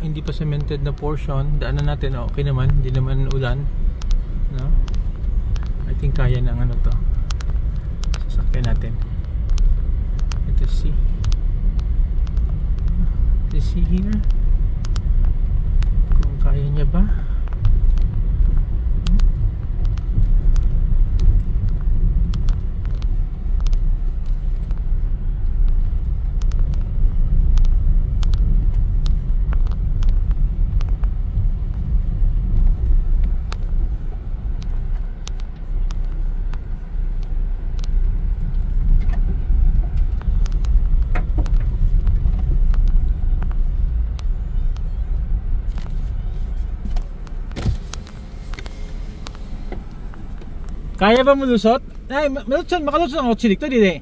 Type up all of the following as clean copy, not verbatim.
hindi pa cemented na portion. Daanan natin, okay naman, hindi naman ulan, no? I think kaya ng ano to, sasakyan natin. Let's see. Let's see here kung kaya niya ba. Kaya ba malusot? Ay, makalusot ang kotse dito, dito.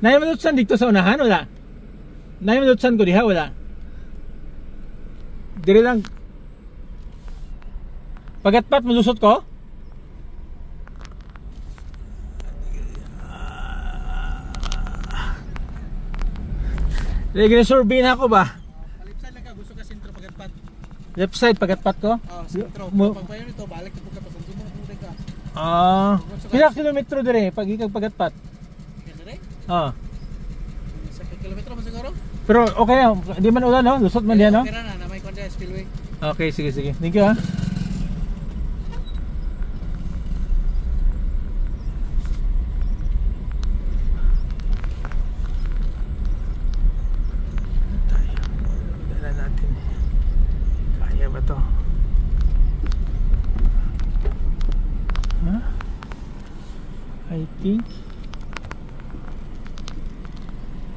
Naya malusan dito sa unahan, wala? Naya malusan ko diha, wala? Dire lang. Pagatpat malusot ko? Lagi na survey na ako ba? Left side lang ka, gusto ka sentro pagatpat. Left side pagatpat ko? Sentro. Pagpayon ito, balik ito ka pa. Sundo mo na ka. Pila kilometro dire pag ikag pagatpat? Dire? Sa kilometro man siguro? Pero okay na, di man ulan no? Lusot man diyan no? Okay na may konti spillway. Okay, sige. Thank you ha. I think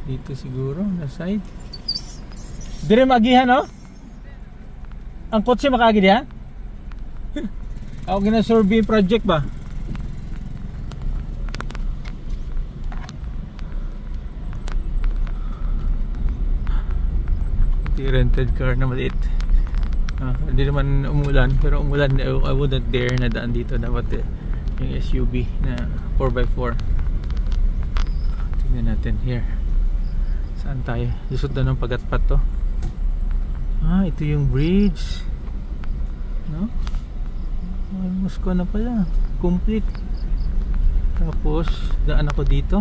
dito siguro na side. Dire magihan no? Ang kotse makaagi diyan? Ako gina-survey project ba? Di rented car na maliit. Hindi naman umulan, pero umulan I wouldn't dare na daan dito. Dapat yung SUV na 4x4. Tingnan natin here. Saan tayo? Lusot na ng pagatpat to. Ito yung bridge, no? Almost ko na pala. Complete. Tapos daan ako dito.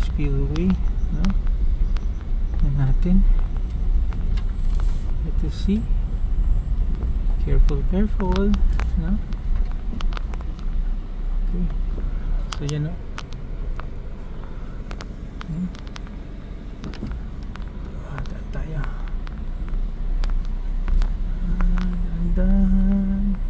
Spillway, no? Tingnan natin. Let's see. Careful, no? Okay. So yan, no? Daan tayo. Dahan-dahan.